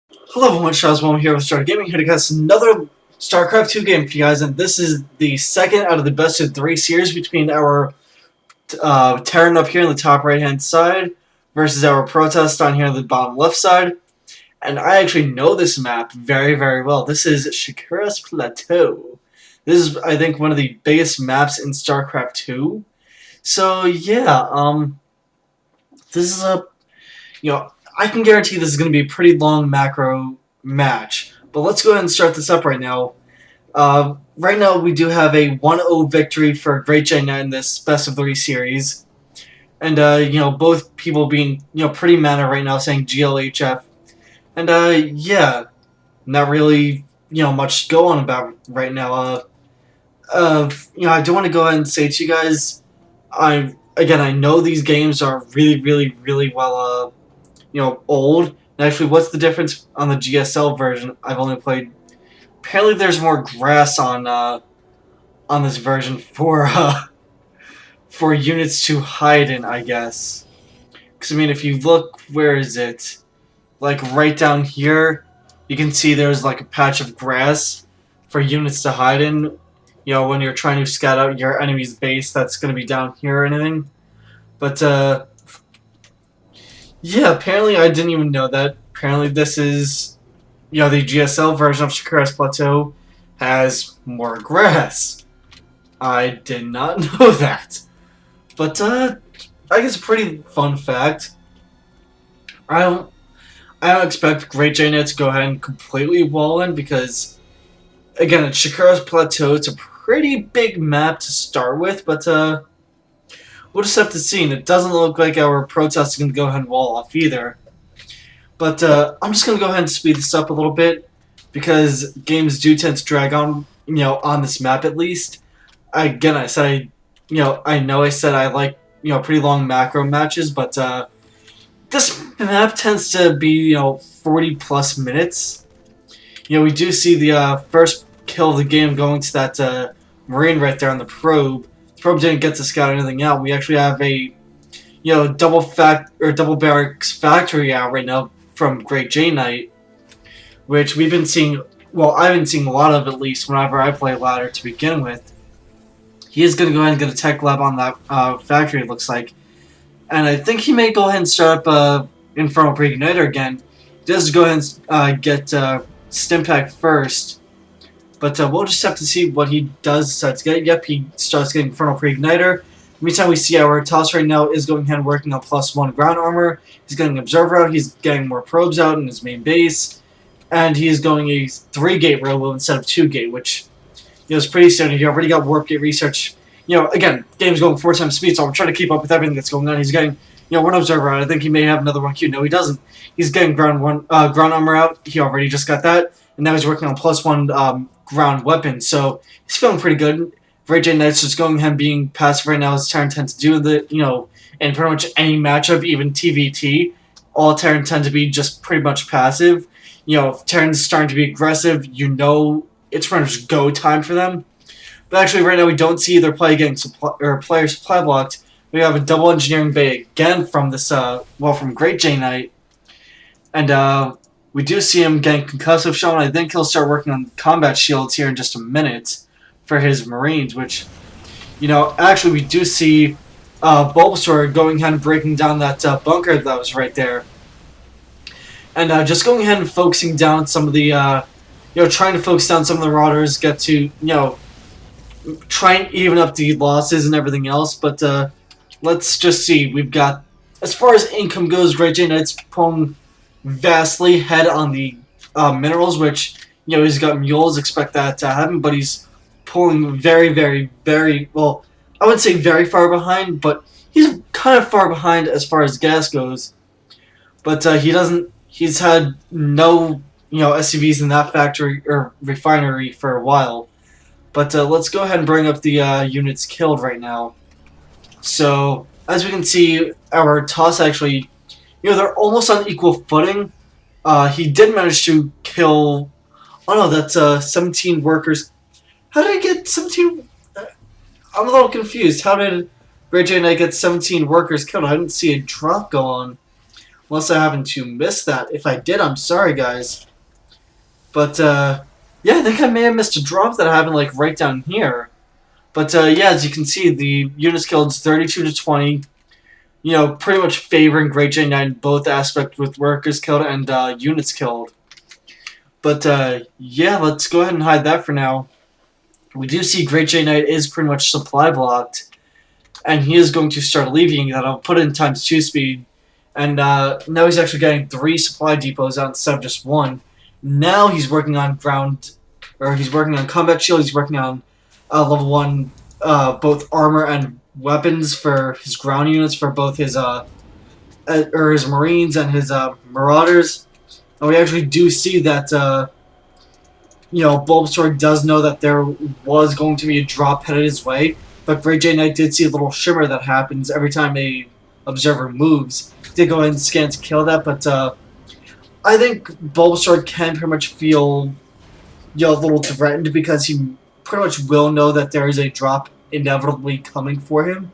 Hello everyone, Shazwam here with Star Gaming, here to cast another StarCraft 2 game for you guys, and this is the second out of the best of three series between our Terran up here in the top right hand side versus our Protest down here on the bottom left side. And I actually know this map very, very well. This is Shakira's Plateau. This is, I think, one of the biggest maps in StarCraft 2. So yeah, this is I can guarantee this is going to be a pretty long macro match. But let's go ahead and start this up right now. Right now, we do have a 1-0 victory for Greatjnight in this best of three series. And, both people being, pretty meta right now, saying GLHF. And, yeah, not really, much to go on about right now. I do want to go ahead and say to you guys, I know these games are really, really, really well, old. And actually, what's the difference on the GSL version? I've only played. Apparently, there's more grass on this version for units to hide in, I guess. Because I mean, if you look, where is it? Like right down here, you can see there's like a patch of grass for units to hide in. When you're trying to scout out your enemy's base, that's going to be down here or anything. But yeah, apparently I didn't even know that. Apparently this is, the GSL version of Shakira's Plateau has more grass. I did not know that. But, I guess a pretty fun fact. I don't expect Greatjnight to go ahead and completely wall in because, again, it's Shakira's Plateau. It's a pretty big map to start with, but, we'll just have to see, and it doesn't look like our protest is going to go ahead and wall off either. But I'm just going to go ahead and speed this up a little bit, because games do tend to drag on, on this map at least. Again, I said, I said I like, pretty long macro matches, but this map tends to be, 40 plus minutes. We do see the first kill of the game going to that Marine right there on the probe. Probe didn't get to scout anything out. We actually have a double barracks factory out right now from Greatjnight, which we've been seeing. Well, I've been seeing a lot of, at least whenever I play ladder to begin with. He is going to go ahead and get a tech lab on that factory, it looks like, and I think he may go ahead and start up Infernal Preigniter again. He does go ahead and get Stimpack first. But we'll just have to see what he does decide to get. Yep, he starts getting Infernal Preigniter. Meantime, we see our Toss right now is going ahead and working on +1 ground armor. He's getting Observer out. He's getting more probes out in his main base. And he is going a 3-gate robo instead of 2-gate, which is pretty standard. He already got Warp Gate research. Again, game's going 4 times speed, so I'm trying to keep up with everything that's going on. He's getting, one Observer out. I think he may have another one queued. No, he doesn't. He's getting ground armor out. He already just got that. And now he's working on +1 ground weapon, so he's feeling pretty good. Greatjnight's just going ahead and being passive right now, as Terran tends to do in pretty much any matchup, even TvT. All Terran tend to be just pretty much passive. If Terran's starting to be aggressive, it's pretty much go time for them. But actually, right now we don't see either player getting player supply blocked. We have a double engineering bay again from this, from Greatjnight, and we do see him getting concussive shot. I think he'll start working on combat shields here in just a minute for his Marines, which, actually we do see Bowlbasaur going ahead and breaking down that bunker that was right there. And just going ahead and focusing down some of the, trying to focus down some of the marauders, get to, try and even up the losses and everything else. But let's just see. We've got, as far as income goes, Greatjnight's pulling vastly ahead on the minerals, which, he's got mules, expect that to happen, but he's pulling very, very, very, well, I wouldn't say very far behind, but he's kind of far behind as far as gas goes. But he's had no, SCVs in that factory or refinery for a while. But let's go ahead and bring up the units killed right now. So, as we can see, our toss actually, they're almost on equal footing. He did manage to kill... Oh no, that's 17 workers. How did I get 17... I'm a little confused. How did Greatjnight get 17 workers killed? I didn't see a drop go on. Unless I happen to miss that. If I did, I'm sorry, guys. But, yeah, I think I may have missed a drop that happened, like, right down here. But, yeah, as you can see, the units killed is 32 to 20. You know, pretty much favoring Greatjnight in both aspects with workers killed and units killed. But, yeah, let's go ahead and hide that for now. We do see Greatjnight is pretty much supply blocked. And he is going to start alleviating that. I'll put it in ×2 speed. And now he's actually getting 3 supply depots out instead of just 1. Now he's working on he's working on combat shield. He's working on level 1 both armor and weapons for his ground units for both his his marines and his marauders. And we actually do see that Bowlbasaur does know that there was going to be a drop headed his way, but Greatjnight did see a little shimmer that happens every time a observer moves. He did go ahead and scan to kill that, but I think Bowlbasaur can pretty much feel a little threatened because he pretty much will know that there is a drop inevitably coming for him.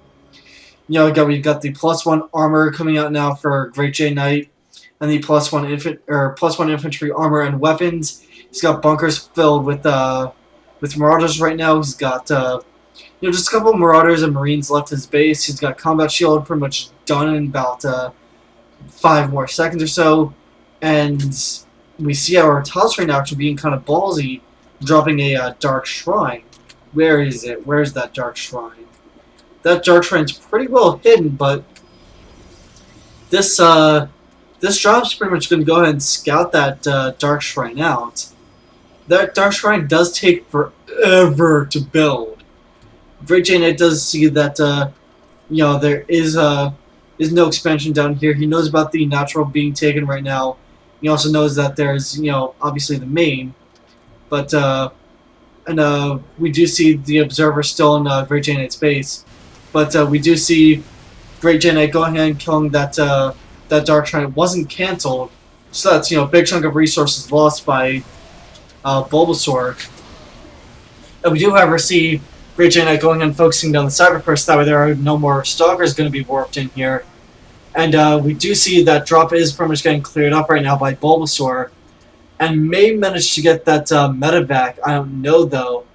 We've got the +1 armor coming out now for Greatjnight, and the +1 infantry armor and weapons. He's got bunkers filled with marauders right now. He's got just a couple of marauders and marines left his base. He's got combat shield pretty much done in about 5 more seconds or so, and we see our Tal'darim right now actually being kind of ballsy, dropping a dark shrine. Where is it? Where's that dark shrine? That dark shrine's pretty well hidden, but this drop's pretty much going to go ahead and scout that dark shrine out. That dark shrine does take forever to build. Greatjnight does see that there is no expansion down here. He knows about the natural being taken right now. He also knows that there's obviously the main, but we do see the observer still in Greatjnight's base. But we do see Greatjnight going ahead and killing that dark shrine. It wasn't canceled, so that's a big chunk of resources lost by Bowlbasaur. And we do, however, see Greatjnight going and focusing down the cyberpurse. That way, there are no more stalkers going to be warped in here. And we do see that drop is pretty much getting cleared up right now by Bowlbasaur, and may manage to get that medevac. I don't know though.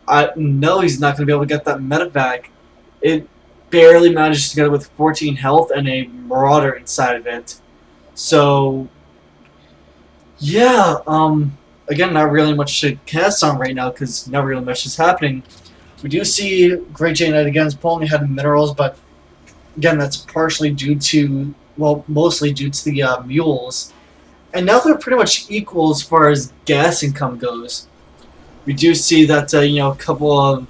I know he's not going to be able to get that medevac. It barely manages to get it with 14 health and a marauder inside of it. So, yeah, again, not really much to cast on right now because not really much is happening. We do see Greatjnight again is pulling ahead in minerals, but again, that's partially due to, well, mostly due to the mules. And now they're pretty much equal as far as gas income goes. We do see that, a couple of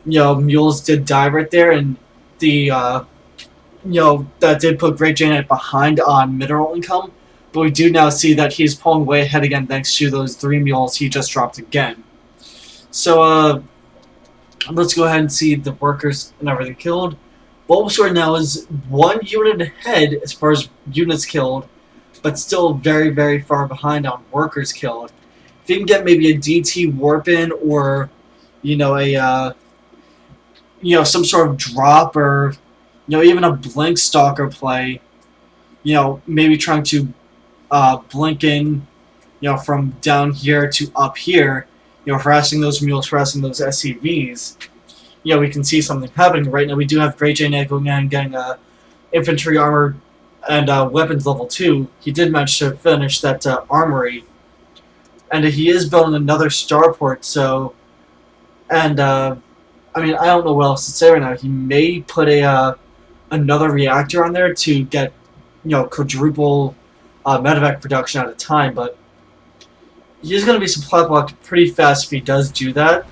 mules did die right there, and the that did put Greatjnight behind on mineral income. But we do now see that he's pulling way ahead again thanks to those 3 mules he just dropped again. So let's go ahead and see the workers and everything killed. Bowlbasaur now is 1 unit ahead as far as units killed, but still very, very far behind on workers killed. If you can get maybe a DT warp in, or some sort of drop, or even a blink stalker play, maybe trying to blink in from down here to up here, harassing those mules, harassing those SCVs, we can see something happening right now. We do have Greatjnight going in and getting infantry armor and weapons level 2. He did manage to finish that armory, and he is building another starport. So, and I don't know what else to say right now. He may put another reactor on there to get quadruple medevac production at a time, but he's going to be supply blocked pretty fast if he does do that.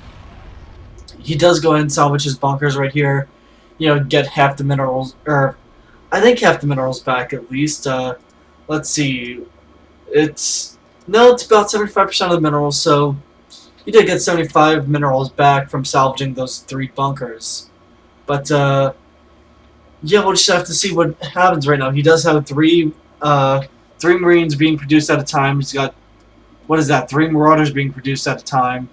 He does go ahead and salvage his bunkers right here, get half the minerals, or I think half the minerals back at least. Let's see, it's about 75% of the minerals, so he did get 75 minerals back from salvaging those 3 bunkers. But yeah, we'll just have to see what happens right now. He does have 3 marines being produced at a time. He's got, 3 marauders being produced at a time.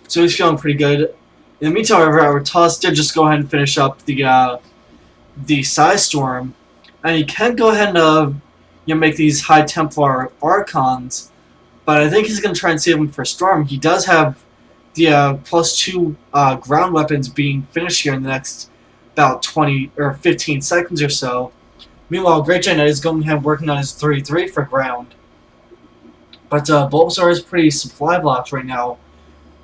So he's feeling pretty good. In the meantime, however, our Toss did just go ahead and finish up the Psy Storm, and he can go ahead and make these high Templar Archons, but I think he's going to try and save him for Storm. He does have the +2 ground weapons being finished here in the next about 20 or 15 seconds or so. Meanwhile, Greatjnight is going ahead working on his 3-3 for ground. But Bowlbasaur is pretty supply blocked right now.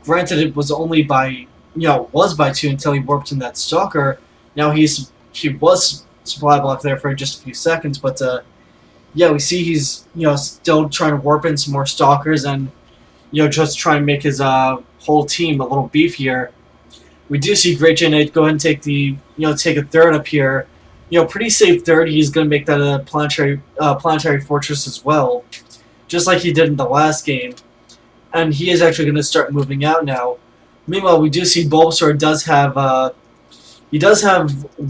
Granted, it was only by was by 2 until he warped in that Stalker. Now he was supply blocked there for just a few seconds, but yeah, we see he's still trying to warp in some more Stalkers and just try and make his whole team a little beefier. We do see Greatjnight go ahead and take the take a third up here. Pretty safe third. He's going to make that a planetary fortress as well, just like he did in the last game. And he is actually going to start moving out now. Meanwhile, we do see Bulbasaur does have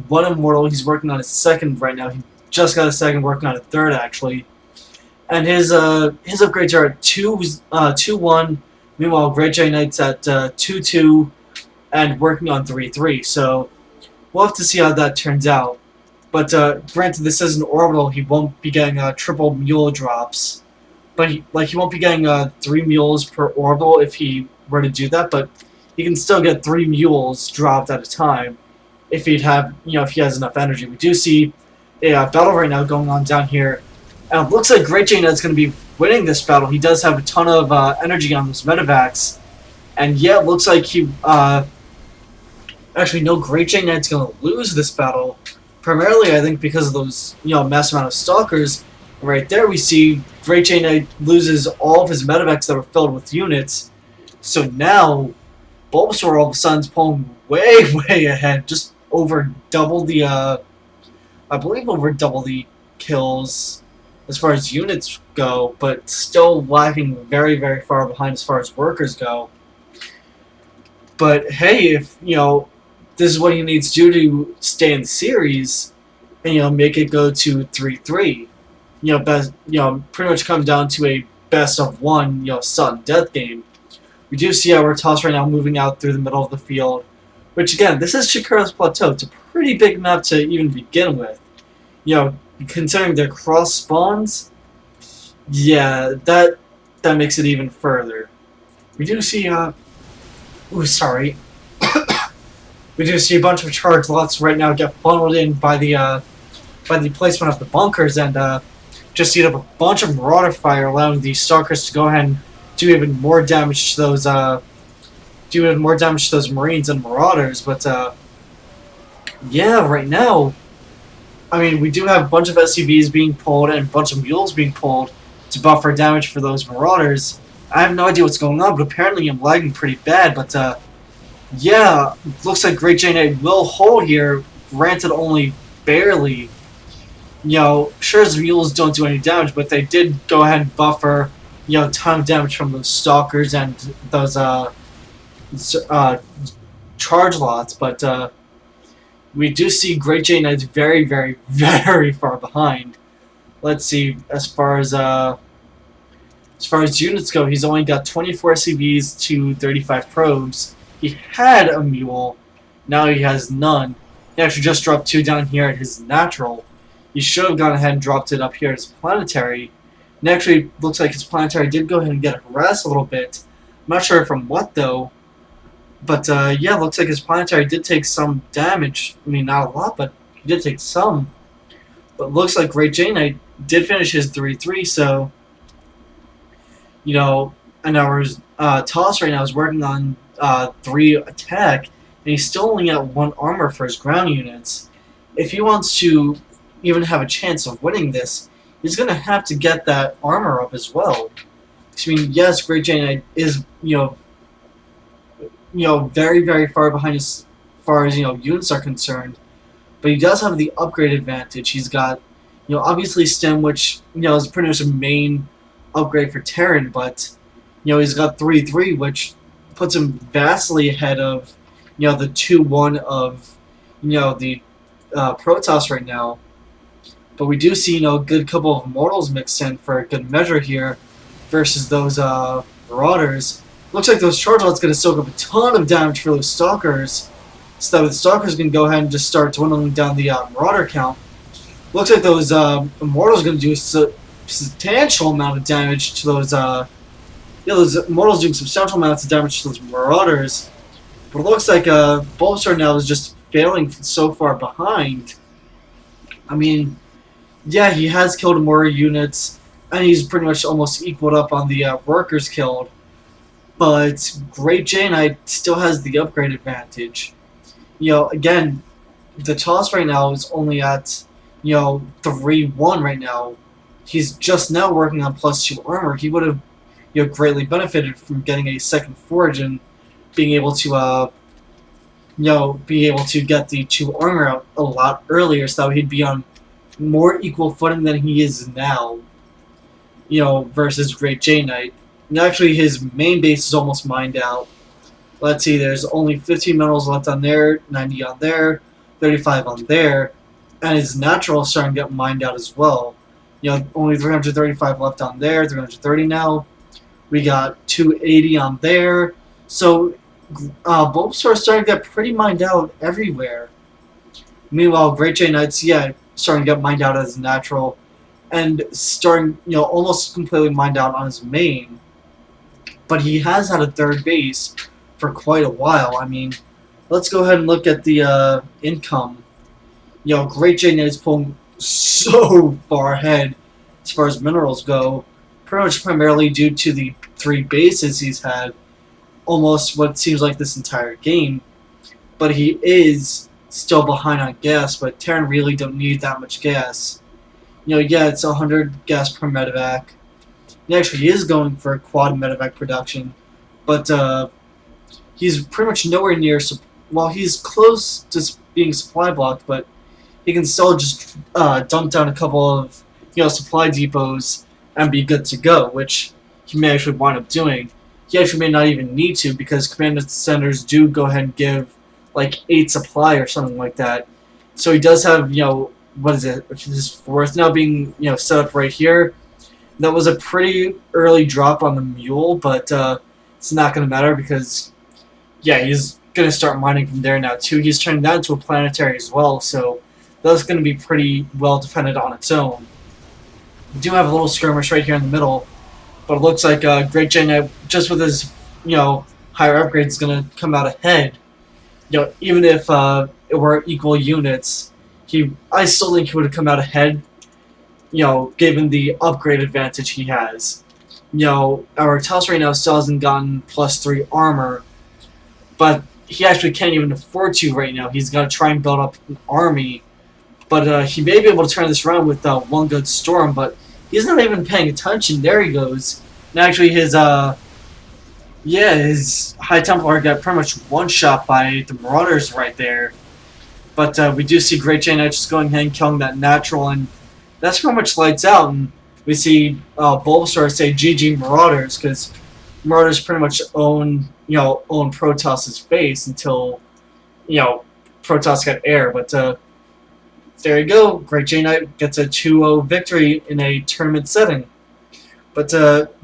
one immortal. He's working on his second right now. He just got a second, working on a third actually. And his upgrades are at 2-1. Meanwhile, Greatjnight's at 2-2 and working on 3-3. So we'll have to see how that turns out. But granted, this is an orbital. He won't be getting triple mule drops. But he won't be getting 3 mules per orbital if he were to do that. But he can still get 3 mules dropped at a time if he'd have if he has enough energy. We do see a battle right now going on down here, and it looks like Greatjnight's going to be winning this battle. He does have a ton of energy on this medevacs, and yeah, it looks like he actually no, Greatjnight's going to lose this battle. Primarily, I think because of those mass amount of Stalkers. Right there, we see Greatjnight loses all of his medevacs that were filled with units. So now, Bulbasaur all of a sudden is pulling way, way ahead. Just over double the, I believe over double the kills as far as units go, but still lagging very, very far behind as far as workers go. But hey, if, this is what he needs to do to stay in the series, and, make it go to 3-3. Pretty much come down to a best of one, sudden death game. We do see our toss right now moving out through the middle of the field, which again, this is Shakura's Plateau. It's a pretty big map to even begin with. Considering their cross spawns, yeah, that makes it even further. We do see, sorry. We do see a bunch of charge lots right now get funneled in by the placement of the bunkers, and just eat up a bunch of Marauder fire, allowing the Stalkers to go ahead and do even more damage to those Marines and Marauders. But yeah, right now, I mean, we do have a bunch of SCVs being pulled and a bunch of mules being pulled to buffer damage for those Marauders. I have no idea what's going on, but apparently I'm lagging pretty bad. But yeah, looks like Greatjnight will hold here, granted only barely. Sure, his mules don't do any damage, but they did go ahead and buffer, a ton of damage from those Stalkers and those charge lots. But we do see Greatjnight's very, very, very far behind. Let's see, as far as units go, he's only got 24 SCVs to 35 probes. He had a mule, now he has none. He actually just dropped 2 down here at his natural. He should have gone ahead and dropped it up here at his planetary. And actually, looks like his planetary did go ahead and get harassed a little bit. I'm not sure from what, though. But, yeah, looks like his planetary did take some damage. I mean, not a lot, but he did take some. But looks like Greatjnight did finish his 3-3, so... and our Toss right now is working on 3 attack, and he's still only at 1 armor for his ground units. If he wants to even have a chance of winning this, he's going to have to get that armor up as well. I mean, yes, Greatjnight is, very, very far behind as far as, units are concerned, but he does have the upgrade advantage. He's got, obviously Stem, which, is pretty much a main upgrade for Terran, but, he's got 3-3, which puts him vastly ahead of, the 2-1 of, the Protoss right now. But we do see, a good couple of Immortals mixed in for a good measure here versus those Marauders. Looks like those Charge Lots going to soak up a ton of damage for those Stalkers, so that the Stalkers can go ahead and just start dwindling down the Marauder count. Looks like those Immortals are going to do a substantial amount of damage to those. Those Immortals doing substantial amounts of damage to those Marauders. But it looks like Bowlbasaur now is just failing so far behind. I mean, yeah, he has killed more units, and he's pretty much almost equaled up on the workers killed. But Greatjnight still has the upgrade advantage. Again, the toss right now is only at 3-1 right now. He's just now working on +2 armor. He would have greatly benefited from getting a second forge and being able to get the 2 armor out a lot earlier, so that he'd be on more equal footing than he is now. Versus Greatjnight. And actually, his main base is almost mined out. Let's see, there's only 15 minerals left on there, 90 on there, 35 on there, and his natural is starting to get mined out as well. Only 335 left on there, 330 now. We got 280 on there. So, Bowlbasaur is starting to get pretty mined out everywhere. Meanwhile, Greatjnight's, starting to get mined out as natural, and starting, almost completely mined out on his main. But he has had a third base for quite a while. I mean, let's go ahead and look at the income. Greatjnight is pulling so far ahead as far as minerals go, pretty much primarily due to the 3 bases he's had almost what seems like this entire game. But he is still behind on gas, but Terran really don't need that much gas. It's 100 gas per medevac. He actually is going for a quad medevac production, but he's pretty much nowhere near. Well, he's close to being supply blocked, but he can still just dump down a couple of supply depots and be good to go, which he may actually wind up doing. He actually may not even need to, because command centers do go ahead and give like 8 supply or something like that. So he does have what is it? His 4th now being set up right here. That was a pretty early drop on the mule, but it's not going to matter because he's going to start mining from there now too. He's turning that into a planetary as well, so that's going to be pretty well defended on its own. We do have a little skirmish right here in the middle, but it looks like Greatjnight, just with his higher upgrades, is going to come out ahead. Even if it were equal units, I still think he would have come out ahead, given the upgrade advantage he has. Our Talos right now still hasn't gotten +3 armor, but he actually can't even afford to right now. He's got to try and build up an army, but he may be able to turn this around with one good storm, but he's not even paying attention. There he goes. And actually his High Templar got pretty much one-shot by the Marauders right there. But we do see Greatjnight just going ahead and killing that natural, and that's pretty much lights out. And we see Bowlbasaur say GG Marauders, because Marauders pretty much own Protoss's face until Protoss got air. But there you go. Greatjnight gets a 2-0 victory in a tournament setting. But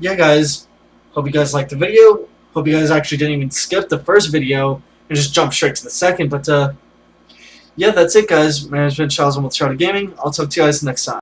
guys, hope you guys liked the video. Hope you guys actually didn't even skip the first video and just jump straight to the second. But that's it, guys. My name has been Charles with Tal'darim Gaming. I'll talk to you guys next time.